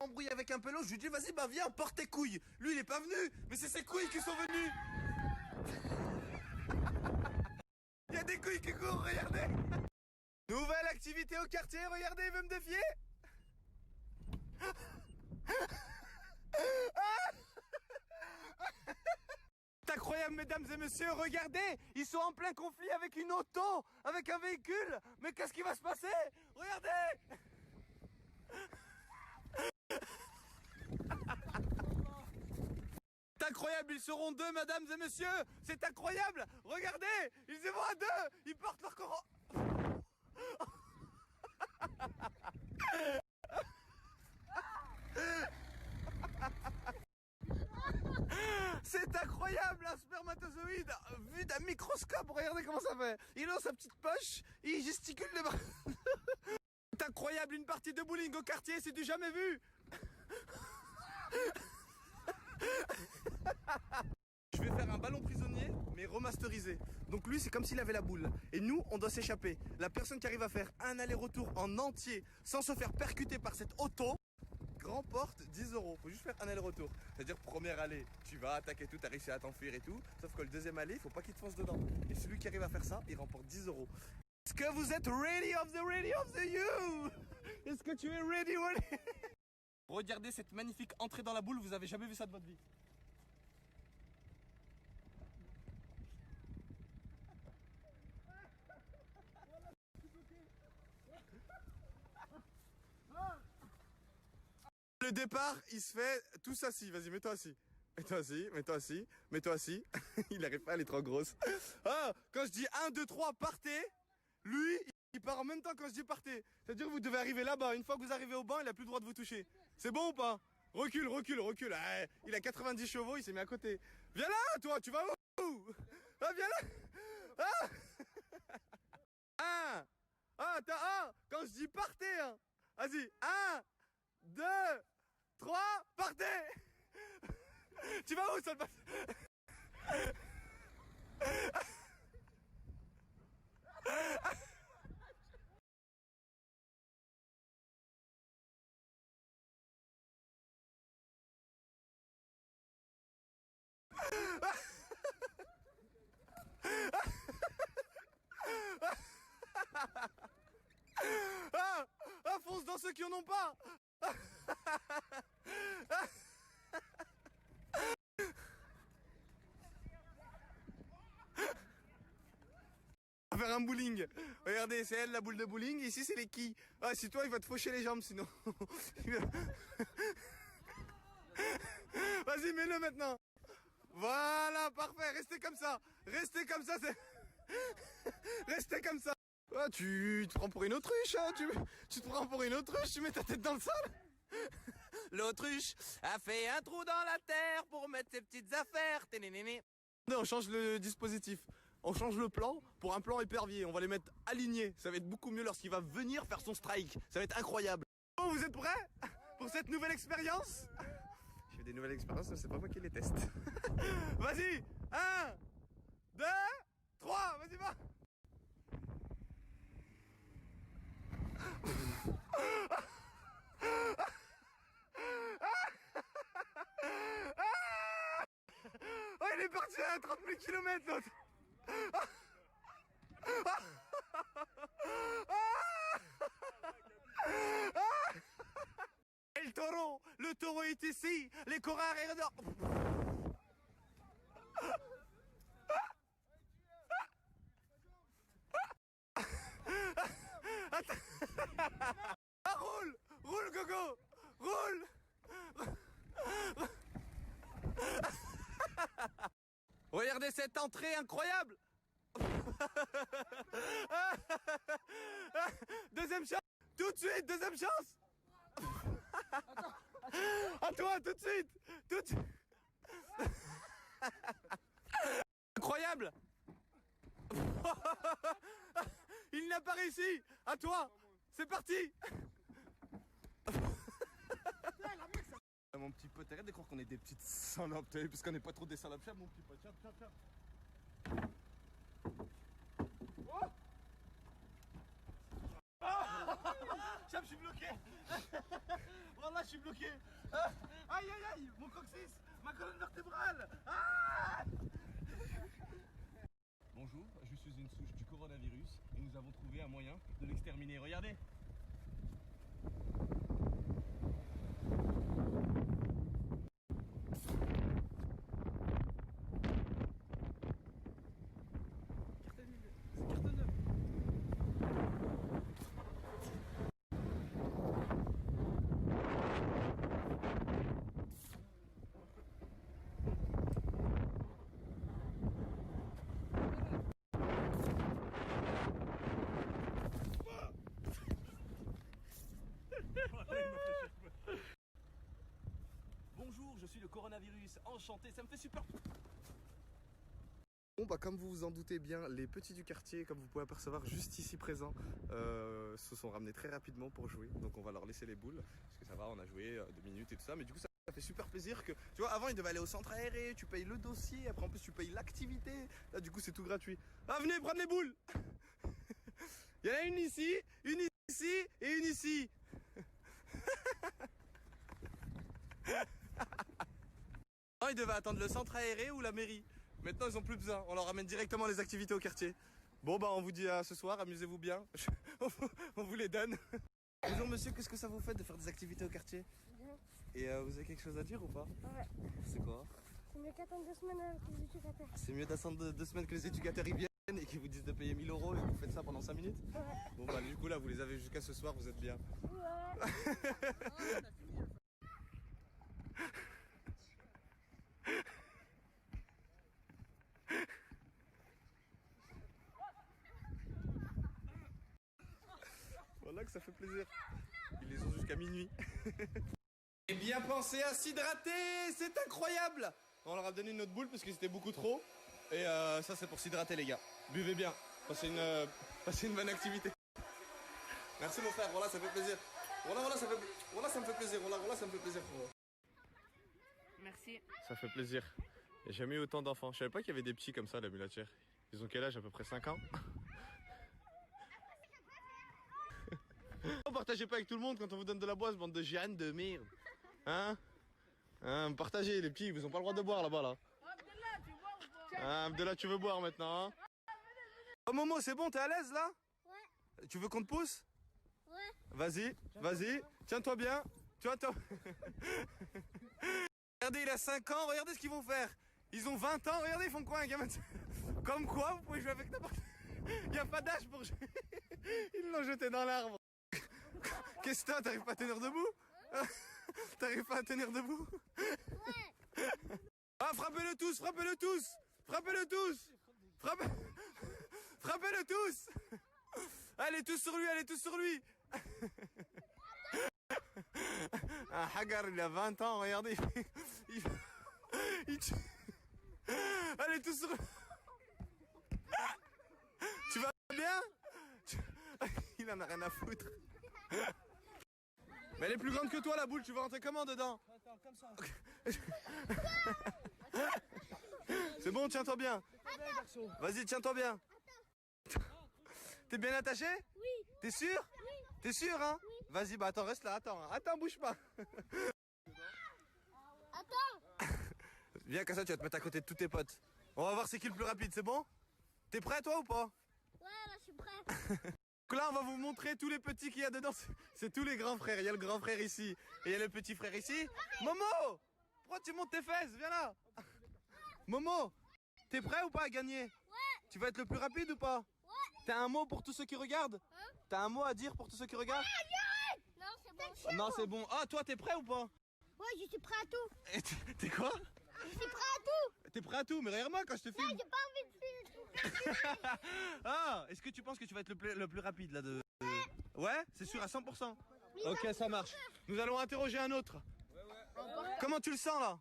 embrouillé avec un pelos, je lui dis vas-y bah viens, porte tes couilles. Lui il est pas venu, mais c'est ses couilles qui sont venues. Il y a des couilles qui courent, regardez. Nouvelle activité au quartier, regardez, il veut me défier. C'est incroyable mesdames et messieurs, regardez, ils sont en plein conflit avec une auto, avec un véhicule. Mais qu'est-ce qui va se passer? Regardez. C'est incroyable, ils seront deux, mesdames et messieurs. C'est incroyable. Regardez, ils y vont à deux. Ils portent leur corps. C'est incroyable, un spermatozoïde vu d'un microscope. Regardez comment ça fait. Il est dans sa petite poche, il gesticule les bras. C'est incroyable, une partie de bowling au quartier, c'est du jamais vu. Je vais faire un ballon prisonnier, mais remasterisé. Donc lui, c'est comme s'il avait la boule. Et nous, on doit s'échapper. La personne qui arrive à faire un aller-retour en entier, sans se faire percuter par cette auto, remporte 10 €. Faut juste faire un aller-retour. C'est-à-dire, première allée, tu vas attaquer tout, t'as réussi à t'enfuir et tout. Sauf que le deuxième allée, il faut pas qu'il te fonce dedans. Et celui qui arrive à faire ça, il remporte 10 €. Est-ce que vous êtes ready of the you? Est-ce que tu es ready? Regardez cette magnifique entrée dans la boule, vous avez jamais vu ça de votre vie. Le départ, il se fait tous assis. Vas-y, mets-toi assis. Mets-toi assis, mets-toi assis, mets-toi assis. Il arrive pas, elle est trop grosse. Ah, quand je dis 1, 2, 3, partez, lui, il part en même temps quand je dis partez. C'est-à-dire que vous devez arriver là-bas. Une fois que vous arrivez au banc, il a plus le droit de vous toucher. C'est bon ou pas? Recule, recule, recule. Ah, il a 90 chevaux, il s'est mis à côté. Viens là, toi, tu vas où? Ah, viens là. Ah. 1. Quand je dis partez, hein. Vas-y, 1, 2, 3, partez. Tu vas où, ça passe? Fonce dans ceux qui en ont pas. On va faire un bowling. Regardez, c'est elle la boule de bowling. Ici, c'est les quilles. Ah, si toi, il va te faucher les jambes sinon. Vas-y, mets-le maintenant. Voilà, parfait. Restez comme ça. Restez comme ça. Restez comme ça. Ah, tu te prends pour une autruche, hein. Tu te prends pour une autruche. Tu mets ta tête dans le sol. L'autruche a fait un trou dans la terre pour mettre ses petites affaires. On change le dispositif. On change le plan pour un plan épervier. On va les mettre alignés. Ça va être beaucoup mieux lorsqu'il va venir faire son strike. Ça va être incroyable. Bon, vous êtes prêts pour cette nouvelle expérience? Je fais des nouvelles expériences, c'est pas moi qui les teste. Vas-y. 1, 2, 3. Vas-y, va. Oh, il est parti à 30 000 km l'autre. Et le taureau est ici, les coureurs arrivent dedans. Ah, roule, roule Gogo, roule. Regardez cette entrée incroyable. Deuxième chance. Tout de suite, deuxième chance. À toi, tout de suite. Tout de suite. Incroyable. Il n'a pas réussi. À toi. C'est parti. Mon petit pote, arrête de croire qu'on est des petites salopes, parce qu'on n'est pas trop des salopes. Mon petit pote, tiens, tiens, tiens. Oh, Cham, je suis bloqué. Voilà, je suis bloqué. Aïe, aïe, aïe, mon coccyx, ma colonne vertébrale. Ah. Bonjour, je suis une souche du coronavirus et nous avons trouvé un moyen de l'exterminer. Regardez. Bonjour, je suis le coronavirus, enchanté, ça me fait super. Bon bah comme vous vous en doutez bien, les petits du quartier, comme vous pouvez apercevoir juste ici présents, se sont ramenés très rapidement pour jouer. Donc on va leur laisser les boules, parce que ça va, on a joué 2 minutes et tout ça, mais du coup ça fait super plaisir que, tu vois, avant ils devaient aller au centre aéré, tu payes le dossier, après en plus tu payes l'activité, là du coup c'est tout gratuit. Ah venez prendre les boules. Il y en a une ici et une ici. Ils devaient attendre le centre aéré ou la mairie. Maintenant ils ont plus besoin, on leur ramène directement les activités au quartier. Bon bah on vous dit à ce soir, amusez-vous bien. On vous les donne. Bonjour monsieur, qu'est-ce que ça vous fait de faire des activités au quartier? Bien. Et vous avez quelque chose à dire ou pas? Ouais. C'est quoi? C'est mieux qu'attendre 2 semaines avec les éducateurs. C'est mieux d'attendre 2 semaines que les éducateurs y viennent et qu'ils vous disent de payer 1000 € et vous faites ça pendant 5 minutes? Ouais. Bon bah du coup là vous les avez jusqu'à ce soir, vous êtes bien. Ouais. Voilà que ça fait plaisir. Ils les ont jusqu'à minuit. Et bien pensé à s'hydrater, c'est incroyable. On leur a donné une autre boule parce que c'était beaucoup trop. Et ça c'est pour s'hydrater les gars. Buvez bien, passez une bonne activité. Merci mon frère, voilà ça fait plaisir. Voilà ça me fait plaisir. Voilà ça me fait plaisir. Merci. Ça fait plaisir. J'ai jamais eu autant d'enfants. Je savais pas qu'il y avait des petits comme ça la mulatière. Ils ont quel âge? À peu près 5 ans. Partagez pas avec tout le monde quand on vous donne de la boisse, bande de giannes de merde. Hein? Partagez les petits, ils vous ont pas le droit de boire là-bas là. Abdallah, tu veux boire maintenant hein? Oh Momo, c'est bon, t'es à l'aise là? Ouais. Tu veux qu'on te pousse? Ouais. Vas-y, tiens-toi bien. Tiens-toi. Regardez, il a 5 ans, regardez ce qu'ils vont faire. Ils ont 20 ans, regardez, ils font quoi un gamin? Comme quoi, vous pouvez jouer avec n'importe. Il n'y a pas d'âge pour jouer. Ils l'ont jeté dans l'arbre. Qu'est-ce que t'arrives pas à tenir debout? T'arrives pas à tenir debout? Ouais. Ah, frappez-le tous! Frappez-le tous! Allez tous sur lui! Ah, Hagar, il a 20 ans, regardez. Allez tous sur lui! Tu vas bien? Il en a rien à foutre. Mais elle est plus grande que toi la boule, tu vas rentrer comment dedans? Attends, comme ça. C'est bon, tiens-toi bien. Vas-y, tiens-toi bien. T'es bien attaché? Oui. T'es sûr? Oui. T'es sûr, hein? Oui. Vas-y, bah attends, reste là, attends, bouge pas. Attends. Viens, comme ça, tu vas te mettre à côté de tous tes potes. On va voir c'est qui le plus rapide, c'est bon? T'es prêt, toi, ou pas? Ouais, là, je suis prêt. Donc là, on va vous montrer tous les petits qu'il y a dedans. C'est tous les grands frères. Il y a le grand frère ici et il y a le petit frère ici. Momo! Pourquoi tu montes tes fesses? Viens là! Momo! T'es prêt ou pas à gagner? Ouais. Tu vas être le plus rapide ou pas? Ouais. T'as un mot pour tous ceux qui regardent? T'as un mot à dire pour tous ceux qui regardent? Non, c'est bon. Non, c'est bon. Ah, toi, t'es prêt ou pas? Ouais, je suis prêt à tout. Et t'es quoi? Je suis prêt à tout. T'es prêt à tout? Mais regarde-moi quand je te Non, filme. j'ai pas envie de faire. Ah, est-ce que tu penses que tu vas être le plus rapide là de... Ouais, c'est sûr à 100%. Ok, ça marche. Nous allons interroger un autre. Comment tu le sens là?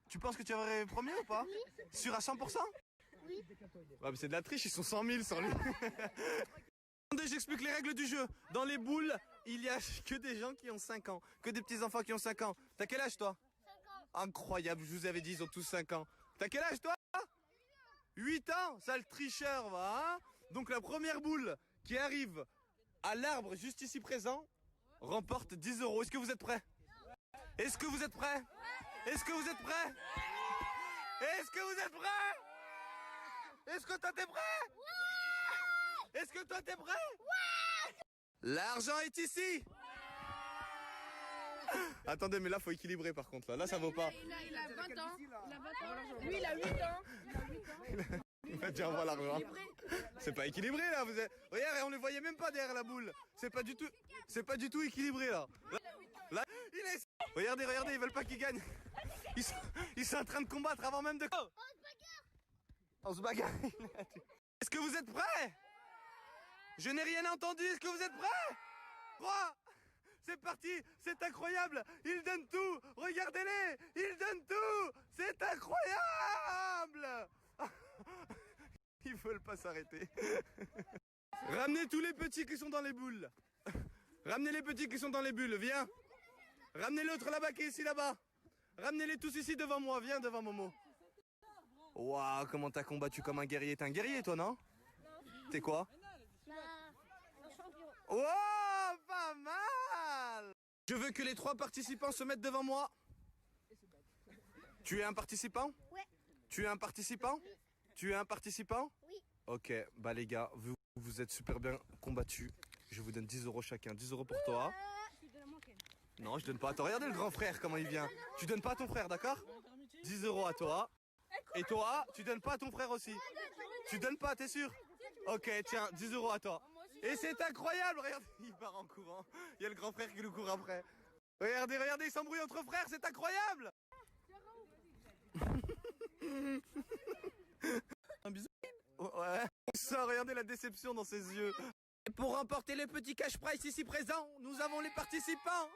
Tu penses que tu vas arriver premier ou pas? Sûr à 100%? Oui. Ouais, mais c'est de la triche, ils sont 100 000 sans lui. Attendez, j'explique les règles du jeu. Dans les boules, il y a que des gens qui ont 5 ans, que des petits enfants qui ont 5 ans. T'as quel âge toi? 5 ans. Incroyable, je vous avais dit, ils ont tous 5 ans. T'as quel âge toi? 8 ans? Sale tricheur, va, hein? Donc la première boule qui arrive à l'arbre juste ici présent, remporte 10 euros. Est-ce que vous êtes prêts? Est-ce que vous êtes prêts? Est-ce que vous êtes prêts? Est-ce que vous êtes prêts? Est-ce que toi t'es prêt? Est-ce que toi t'es prêt? L'argent est ici. Attendez, mais là faut équilibrer par contre. Là ça vaut pas. Il a 20 ans. Lui, il a 8 ans. Il m'a dit envoie l'argent. C'est pas équilibré là. Regarde, on les voyait même pas derrière la boule. C'est pas du tout équilibré là. Là, il est. Regardez, ils veulent pas qu'il gagne. Ils sont en train de combattre avant même de. On se bagarre. Est-ce que vous êtes prêts? Je n'ai rien entendu. Est-ce que vous êtes prêts? 3. C'est parti. C'est incroyable. Ils donnent tout. Regardez-les. Ils donnent tout. C'est incroyable. Ils veulent pas s'arrêter. Ramenez tous les petits qui sont dans les boules. Ramenez les petits qui sont dans les bulles. Viens. Ramenez l'autre là-bas qui est ici là-bas. Ramenez-les tous ici devant moi. Viens devant Momo. Waouh, comment t'as combattu comme un guerrier. T'es un guerrier toi, non? T'es quoi? Un champion. Wow, pas mal. Je veux que les 3 participants se mettent devant moi. Tu es un participant? Ouais. Tu es un participant? Tu es un participant? Oui. Ok, bah les gars, vous êtes super bien combattus. Je vous donne 10 euros chacun. 10 euros pour toi. Non, je donne pas à toi. Regardez le grand frère, comment il vient. Tu donnes pas à ton frère, d'accord? 10 euros à toi. Et toi, tu donnes pas à ton frère aussi. Tu donnes pas, t'es sûr? Ok, tiens, 10 euros à toi. Et c'est incroyable, regarde, il part en courant. Il y a le grand frère qui nous court après. Regardez, ils s'embrouillent entre frères, c'est incroyable. Un bisou. Ouais. Ça, regardez la déception dans ses yeux. Et pour remporter le petit cash prize ici présent, nous avons les participants.